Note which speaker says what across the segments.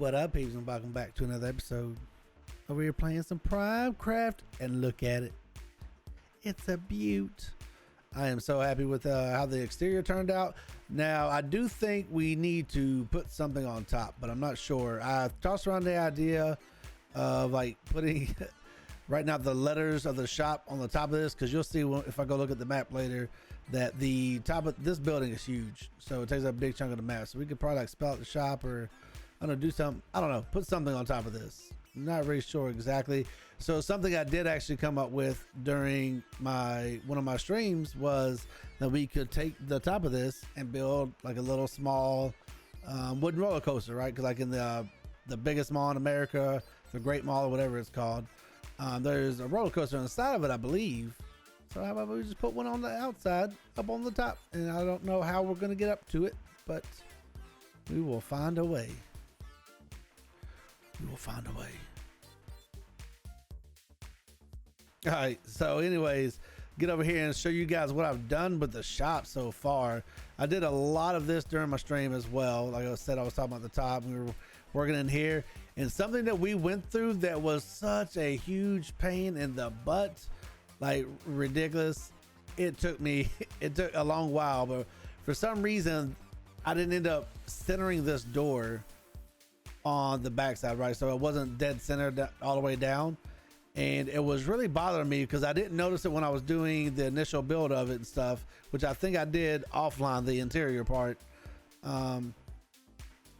Speaker 1: What up, peeps, and welcome back to another episode. Over here playing some Primecraft, and look at it. It's a beaut. I am so happy with how the exterior turned out. Now, I do think we need to put something on top, but I'm not sure. I tossed around the idea of like putting right now the letters of the shop on the top of this, because you'll see if I go look at the map later that the top of this building is huge, so it takes up a big chunk of the map. So we could probably like spell out the shop, or I don't know, do something, I don't know, put something on top of this. I'm not really sure exactly. So something I did actually come up with during one of my streams was that we could take the top of this and build like a little small wooden roller coaster, right? Because like in the biggest mall in America, the Great Mall or whatever it's called, there's a roller coaster on the side of it, I believe. So how about we just put one on the outside up on the top? And I don't know how we're gonna get up to it, but we will find a way. We will find a way. All right, so anyways, get over here and show you guys what I've done with the shop so far. I did a lot of this during my stream as well. Like I said, I was talking about the top. We were working in here, and something that we went through that was such a huge pain in the butt, like ridiculous. It took a long while, but for some reason I didn't end up centering this door on the backside, right? So it wasn't dead center all the way down, and it was really bothering me because I didn't notice it when I was doing the initial build of it and stuff, which I think I did offline, the interior part. And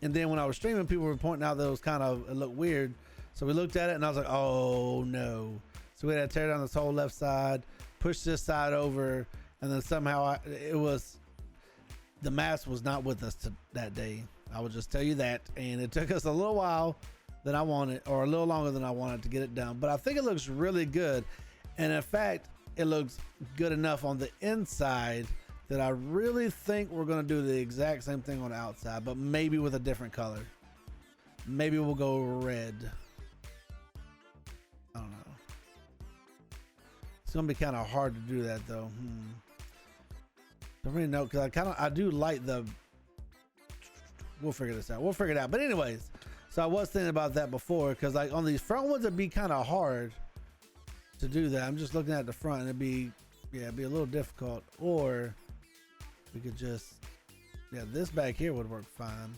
Speaker 1: then when I was streaming, people were pointing out that it looked weird. So we looked at it and I was like, oh no. So we had to tear down this whole left side, push this side over, and then somehow the mask was not with us that day. I will just tell you that, and it took us a little while than I wanted, or a little longer than I wanted to get it done, but I think it looks really good. And in fact, it looks good enough on the inside that I really think we're going to do the exact same thing on the outside, but maybe with a different color. Maybe we'll go red. I don't know. It's going to be kind of hard to do that though. Don't really know, because I do like the, we'll figure this out. We'll figure it out. But anyways, so I was thinking about that before, because like on these front ones, it'd be kind of hard to do that. I'm just looking at the front, and it'd be a little difficult. Or we could just, this back here would work fine.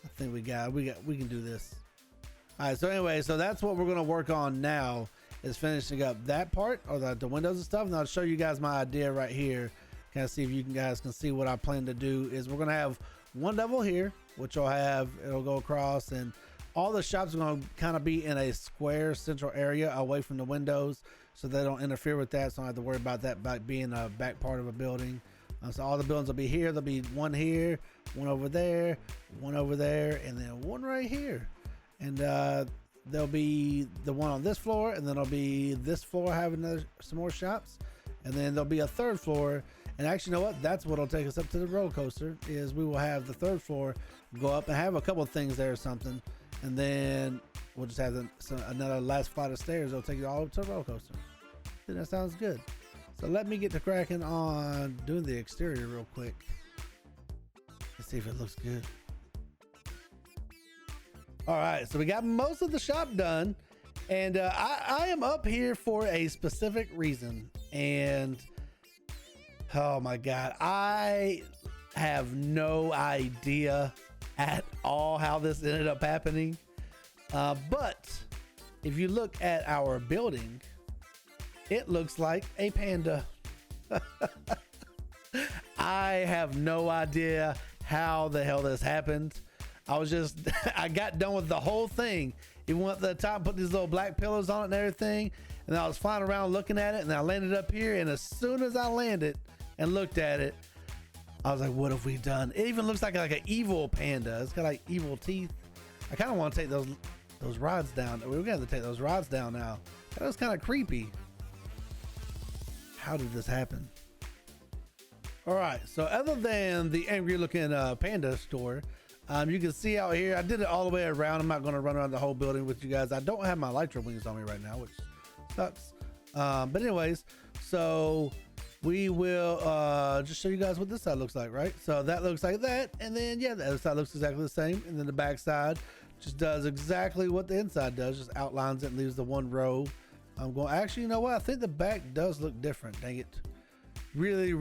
Speaker 1: I think we can do this. All right. So anyway, so that's what we're going to work on now, is finishing up that part, or the windows and stuff. And I'll show you guys my idea right here. Kind of see if you guys can see what I plan to do. Is we're gonna have one level here, which it'll go across, and all the shops are gonna kind of be in a square central area away from the windows, so they don't interfere with that. So I don't have to worry about that being a back part of a building. So all the buildings will be here. There'll be one here, one over there, and then one right here. And there'll be the one on this floor, and then there'll be this floor having some more shops, and then there'll be a third floor. And actually, you know what? That's what'll take us up to the roller coaster. Is we will have the third floor go up and have a couple of things there or something, and then we'll just have another last flight of stairs. It'll take you all up to the roller coaster. I think that sounds good. So let me get to cracking on doing the exterior real quick. Let's see if it looks good. All right, so we got most of the shop done, and I am up here for a specific reason, and oh my God, I have no idea at all how this ended up happening. But if you look at our building, it looks like a panda. I have no idea how the hell this happened. I got done with the whole thing. Even went to the top, put these little black pillows on it and everything. And I was flying around looking at it, and I landed up here. And as soon as I landed and looked at it, I was like, what have we done? It even looks like an evil panda. It's got like evil teeth. I kind of want to take those rods down. We're gonna have to take those rods down now. That was kind of creepy. How did this happen? All right, so other than the angry looking panda store, you can see out here, I did it all the way around. I'm not going to run around the whole building with you guys. I don't have my Elytra wings on me right now, which sucks. But anyways, so we will just show you guys what this side looks like, right? So that looks like that, and then yeah, the other side looks exactly the same, and then the back side just does exactly what the inside does, just outlines it and leaves the one row. I'm going, actually, you know what, I think the back does look different. Dang it. Really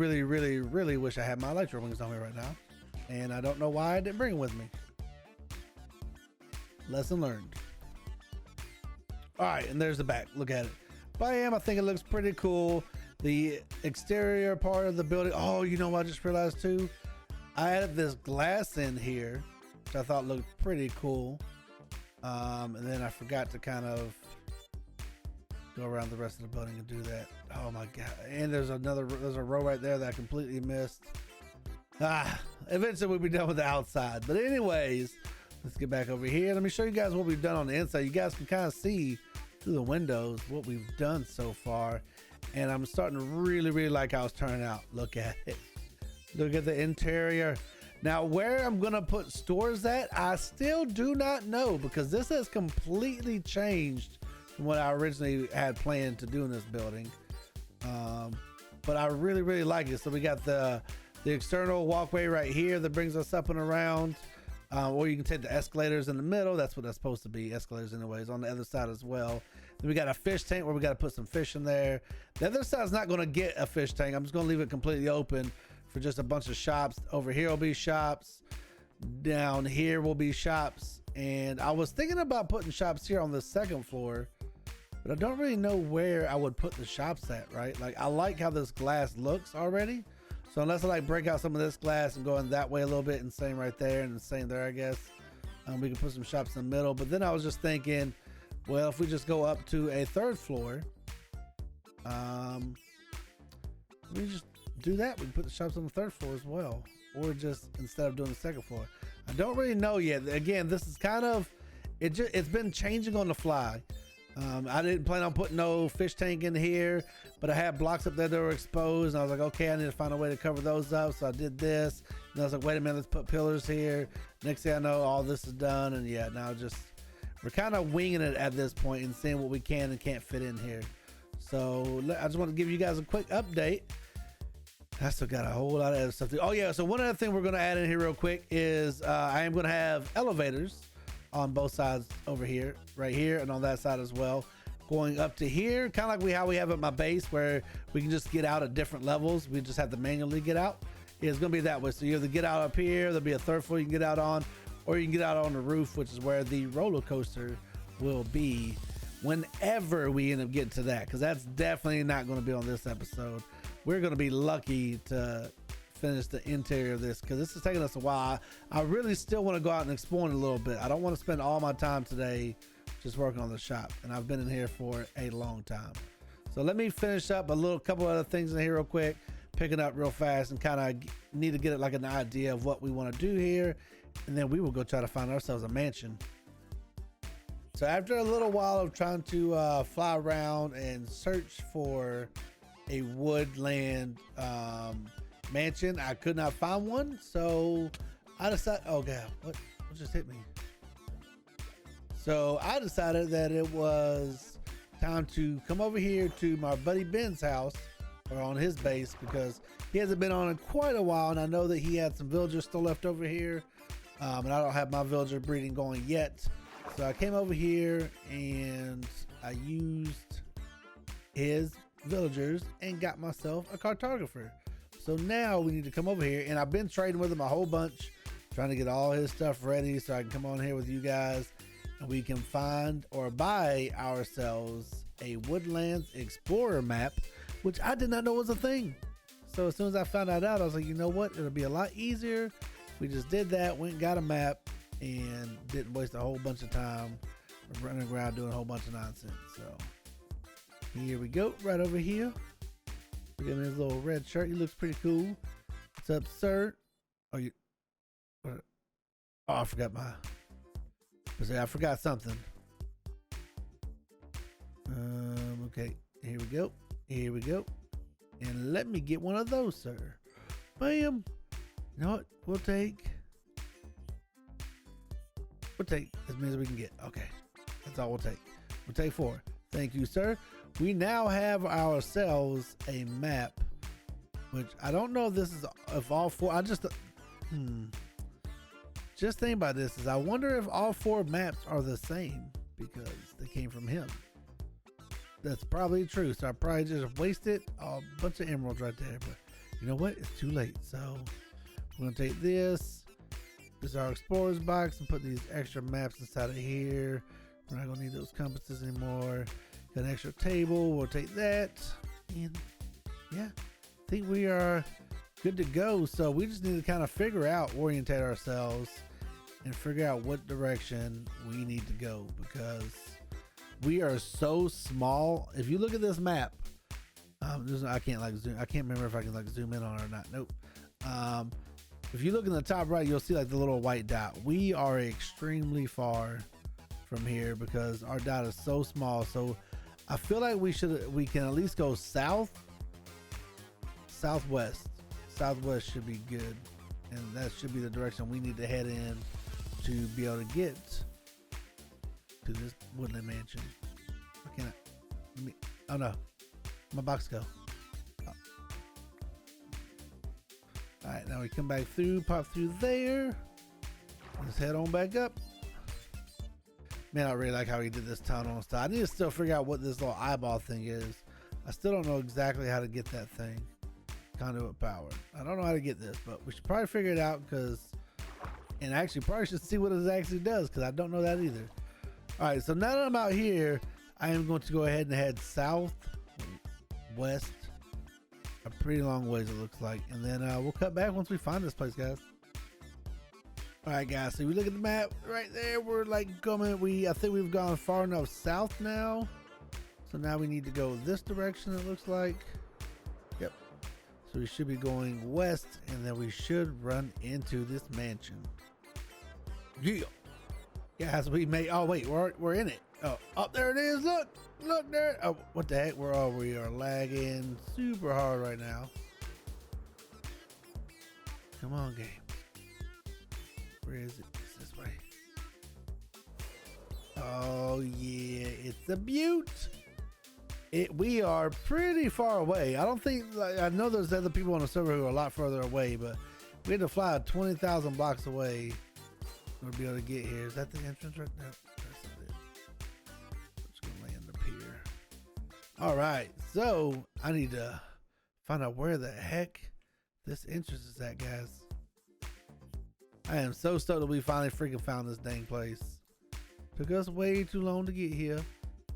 Speaker 1: wish I had my electro wings on me right now, and I don't know why I didn't bring them with me. Lesson learned. All right, and there's the back. Look at it. I think it looks pretty cool. The exterior part of the building. Oh, you know what I just realized too? I added this glass in here, which I thought looked pretty cool. And then I forgot to kind of go around the rest of the building and do that. Oh my God. And there's a row right there that I completely missed. Eventually we'll be done with the outside. But anyways, let's get back over here. Let me show you guys what we've done on the inside. You guys can kind of see through the windows what we've done so far, and I'm starting to really like how it's turning out. Look at it. Look at the interior. Now where I'm gonna put stores at, I still do not know, because this has completely changed from what I originally had planned to do in this building. But I really like it. So we got the external walkway right here that brings us up and around. Or you can take the escalators in the middle. That's what that's supposed to be, escalators anyways, on the other side as well. Then we got a fish tank where we got to put some fish in there. The other side's not going to get a fish tank. I'm just going to leave it completely open for just a bunch of shops. Over here will be shops. Down here will be shops. And I was thinking about putting shops here on the second floor, but I don't really know where I would put the shops at, right? Like, I like how this glass looks already. So unless I like break out some of this glass and go in that way a little bit, and same right there and the same there, I guess, we can put some shops in the middle. But then I was just thinking, well, if we just go up to a third floor, we just do that. We can put the shops on the third floor as well, or just instead of doing the second floor. I don't really know yet. Again, this is kind of, it's been changing on the fly. I didn't plan on putting no fish tank in here, but I had blocks up there that were exposed, and I was like, okay, I need to find a way to cover those up. So I did this, and I was like, wait a minute, let's put pillars here. Next thing I know, all this is done, and yeah, now we're kind of winging it at this point and seeing what we can and can't fit in here. So I just want to give you guys a quick update. I still got a whole lot of other stuff. Oh yeah, so one other thing we're going to add in here real quick is I am going to have elevators on both sides over here, right here, and on that side as well, going up to here, kind of like how we have at my base, where we can just get out at different levels. We just have to manually get out. It's going to be that way. So you either get out up here, there'll be a third floor you can get out on, or you can get out on the roof, which is where the roller coaster will be whenever we end up getting to that, because that's definitely not going to be on this episode. We're going to be lucky to finish the interior of this, because this is taking us a while. I really still want to go out and explore a little bit. I don't want to spend all my time today just working on the shop, and I've been in here for a long time. So let me finish up a couple other things in here real quick, picking up real fast, and kind of need to get like an idea of what we want to do here, and then we will go try to find ourselves a mansion. So after a little while of trying to fly around and search for a woodland mansion, I could not find one. So I decided, oh God, what just hit me? So I decided that it was time to come over here to my buddy Ben's house, or on his base, because he hasn't been on in quite a while, and I know that he had some villagers still left over here, and I don't have my villager breeding going yet. So I came over here and I used his villagers and got myself a cartographer. So now we need to come over here, and I've been trading with him a whole bunch, trying to get all his stuff ready so I can come on here with you guys, and we can find or buy ourselves a Woodlands Explorer map, which I did not know was a thing. So as soon as I found that out, I was like, you know what? It'll be a lot easier. We just did that, went and got a map, and didn't waste a whole bunch of time running around doing a whole bunch of nonsense. So here we go, right over here. Look at his little red shirt. He looks pretty cool. What's up, sir? Oh, I forgot I forgot something. Okay, here we go. Here we go. And let me get one of those, sir. Bam. You know what? We'll take as many as we can get. Okay, that's all we'll take. We'll take 4. Thank you, sir. We now have ourselves a map which I don't know if this is if all four. I just just think about this is I wonder if all 4 maps are the same because they came from him. That's probably true. So I probably just wasted a bunch of emeralds right there. But you know what? It's too late. So we're gonna take this. This is our explorer's box and put these extra maps inside of here. We're not gonna need those compasses anymore. Got an extra table. We'll take that. And yeah, I think we are good to go. So we just need to kind of figure out, orientate ourselves, and figure out what direction we need to go because we are so small. If you look at this map, I can't like zoom. I can't remember if I can like zoom in on it or not. Nope. If you look in the top right, you'll see like the little white dot. We are extremely far from here because our dot is so small. So I feel like we can at least go southwest. Southwest should be good, and that should be the direction we need to head in to be able to get to this woodland mansion. I cannot. Oh no, my box go. Oh. All right, now we come back through, pop through there. Let's head on back up. Man, I really like how he did this tunnel and stuff. I need to still figure out what this little eyeball thing is. I still don't know exactly how to get that thing. Conduit power. I don't know how to get this, but we should probably figure it out and actually probably should see what it actually does because I don't know that either. All right, so now that I'm out here, I am going to go ahead and head south, west, a pretty long ways it looks like, and then we'll cut back once we find this place, guys. All right, guys, so we look at the map right there. We're like coming, I think we've gone far enough south now. So now we need to go this direction, it looks like. Yep. So we should be going west, and then we should run into this mansion. Yeah. Guys, we may, oh wait, we're in it. Oh, up there it is. Look there. Oh, what the heck? We are lagging super hard right now. Come on, game. Where is it? It's this way. Oh yeah, it's a beaut. We are pretty far away. I don't think, I know there's other people on the server who are a lot further away, but we had to fly 20,000 blocks away to be able to get here. Is that the entrance right there? That's not it. I'm just gonna land up here. All right, so I need to find out where the heck this entrance is at, guys. I am so stoked that we finally freaking found this dang place. Took us way too long to get here.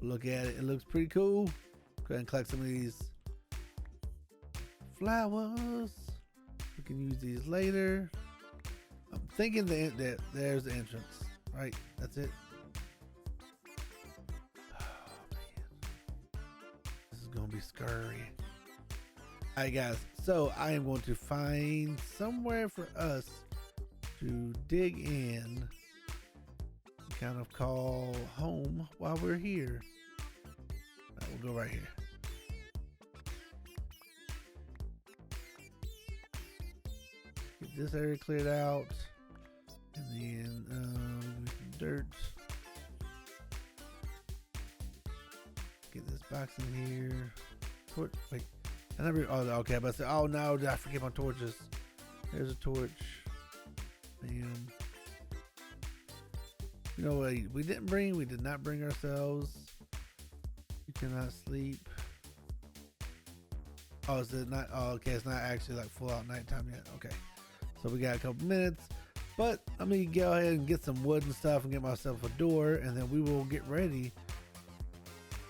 Speaker 1: Look at it. It looks pretty cool. Go ahead and collect some of these flowers. We can use these later. I'm thinking that there's the entrance. Right? That's it. Oh, man. This is going to be scary. All right, guys. So I am going to find somewhere for us to dig in, kind of call home while we're here. All right, we'll go right here. Get this area cleared out, and then some dirt. Get this box in here. Wait, I never. Oh, okay. But I said, oh no, did I forget my torches? There's a torch. Bam. You know what we did not bring ourselves. You cannot sleep. Oh, is it not? Oh, okay, it's not actually like full out nighttime yet. Okay, so we got a couple minutes, but let me go ahead and get some wood and stuff and get myself a door, and then we will get ready.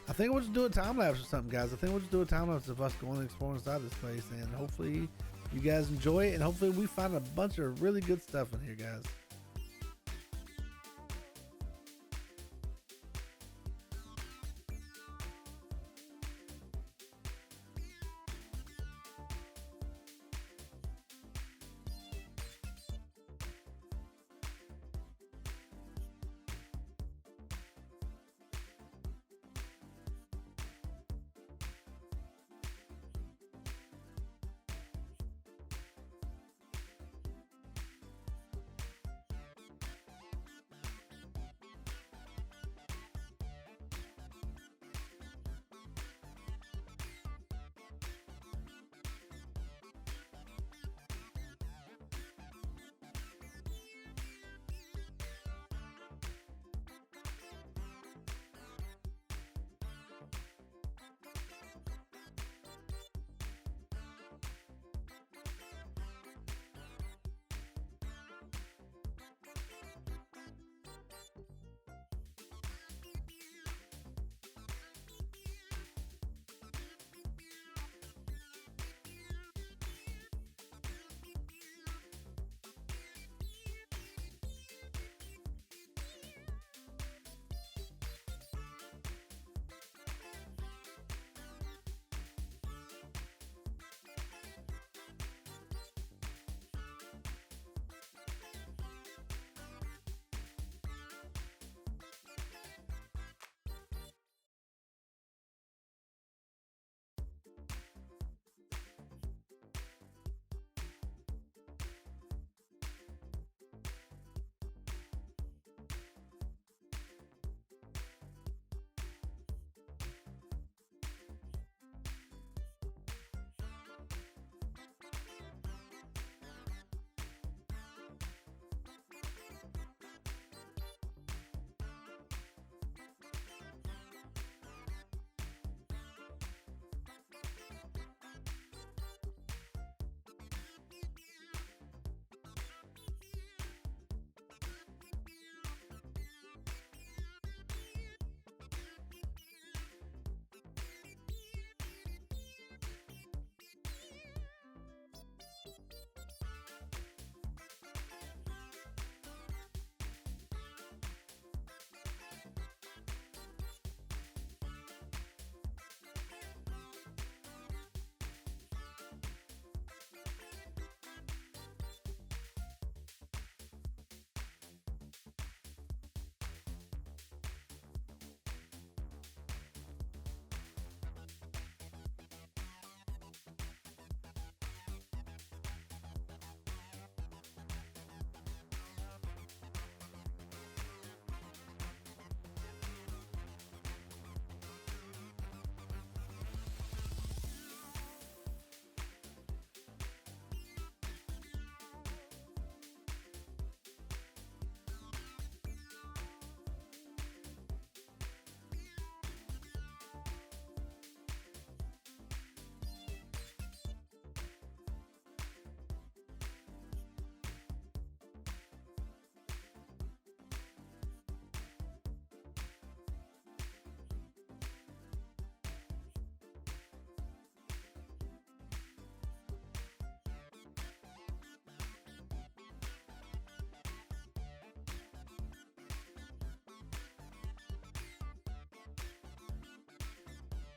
Speaker 1: I think we'll just do a time lapse or something, guys. I think we'll just do a time lapse of us going and exploring inside this place, and hopefully you guys enjoy it, and hopefully we find a bunch of really good stuff in here, guys.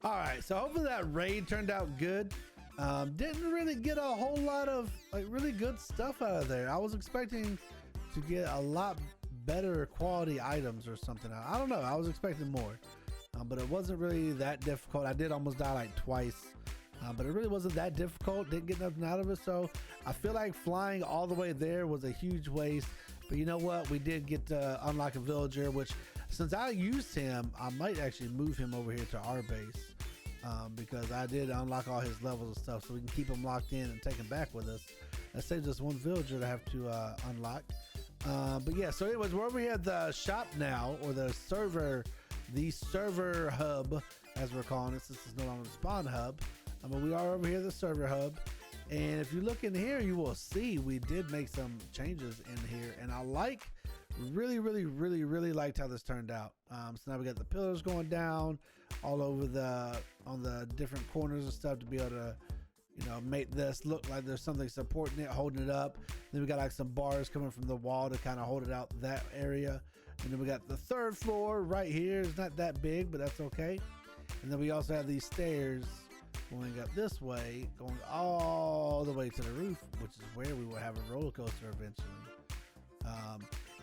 Speaker 1: All right, so hopefully that raid turned out good. Didn't really get a whole lot of like really good stuff out of there. I was expecting to get a lot better quality items or something. I don't know. I was expecting more, but it wasn't really that difficult. I did almost die like twice, but it really wasn't that difficult. Didn't get nothing out of it. So I feel like flying all the way there was a huge waste. But you know what? We did get to unlock a villager, which since I used him, I might actually move him over here to our base. Because I did unlock all his levels and stuff, so we can keep him locked in and take him back with us. That saves us one villager to have to unlock. But yeah, so anyways, we're over here at the shop now, or the server hub, as we're calling it, since it's no longer the spawn hub. But we are over here at the server hub. And if you look in here, you will see we did make some changes in here. And I really liked how this turned out. So now we got the pillars going down all over on the different corners and stuff to be able to, you know, make this look like there's something supporting it, holding it up. Then we got like some bars coming from the wall to kind of hold it out that area. And then we got the third floor right here. It's not that big, but that's okay. And then we also have these stairs going up this way, going all the way to the roof, which is where we will have a roller coaster eventually.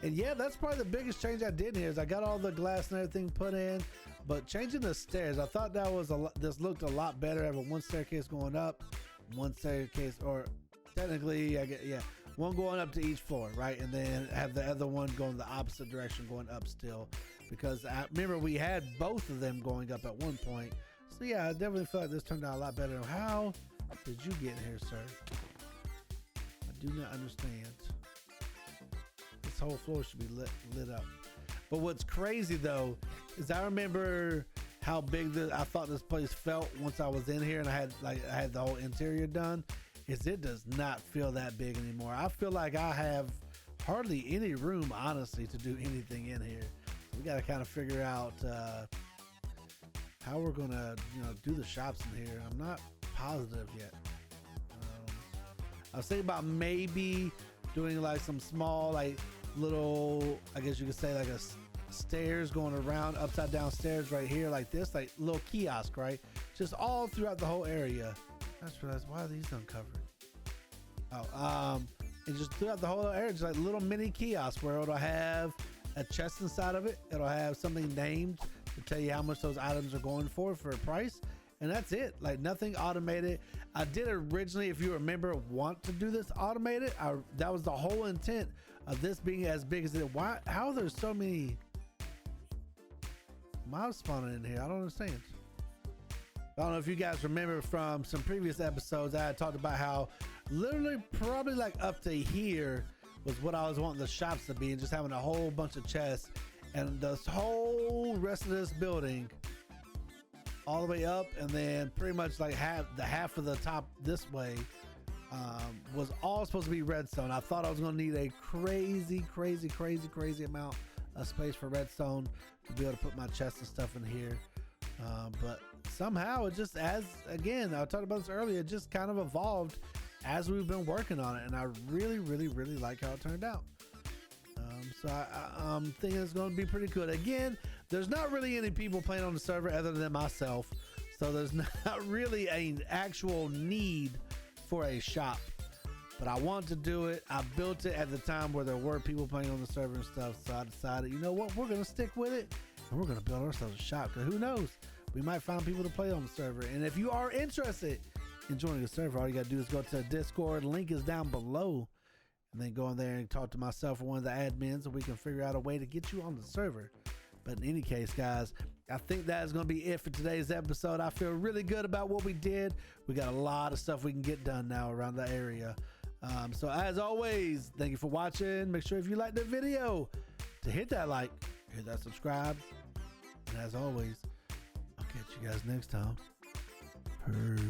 Speaker 1: And yeah, that's probably the biggest change I did here is I got all the glass and everything put in, but changing the stairs, I thought that was this looked a lot better. Having one staircase going up, one staircase, or technically, I get, yeah, one going up to each floor, right? And then have the other one going the opposite direction, going up still, because I remember we had both of them going up at one point. So yeah, I definitely feel like this turned out a lot better. How did you get in here, sir? I do not understand. This whole floor should be lit up. But what's crazy though is I remember how big I thought this place felt once I was in here and I had the whole interior done. Is it does not feel that big anymore. I feel like I have hardly any room, honestly, to do anything in here. We got to kind of figure out how we're gonna, you know, do the shops in here. I'm not positive yet. I was thinking about maybe doing like some small, like little, I guess you could say like a stairs going around, upside down stairs right here like this, like little kiosk, right? Just all throughout the whole area. I just realized, why are these uncovered? And just throughout the whole area, just like little mini kiosks where it'll have a chest inside of it. It'll have something named to tell you how much those items are going for a price. And that's it, like nothing automated. I did originally, if you remember, want to do this automated. That was the whole intent of this being as big as it. Why? How are there so many mobs spawning in here? I don't understand. I don't know if you guys remember from some previous episodes, I had talked about how literally probably like up to here was what I was wanting the shops to be, and just having a whole bunch of chests, and this whole rest of this building all the way up, and then pretty much like half of the top this way was all supposed to be redstone. I thought I was gonna need a crazy amount of space for redstone to be able to put my chests and stuff in here. But somehow it just, again, I talked about this earlier, it just kind of evolved as we've been working on it, and I really like how it turned out. So I'm thinking it's going to be pretty good. Again, there's not really any people playing on the server other than myself, so there's not really an actual need for a shop. But I want to do it. I built it at the time where there were people playing on the server and stuff, so I decided, you know what, we're going to stick with it, and we're going to build ourselves a shop, because who knows, we might find people to play on the server. And if you are interested in joining the server, all you got to do is go to Discord. Link is down below. And then go in there and talk to myself or one of the admins, and we can figure out a way to get you on the server. But in any case, guys, I think that is going to be it for today's episode. I feel really good about what we did. We got a lot of stuff we can get done now around the area. So as always, thank you for watching. Make sure if you liked the video to hit that like, hit that subscribe. And as always, I'll catch you guys next time. Peace.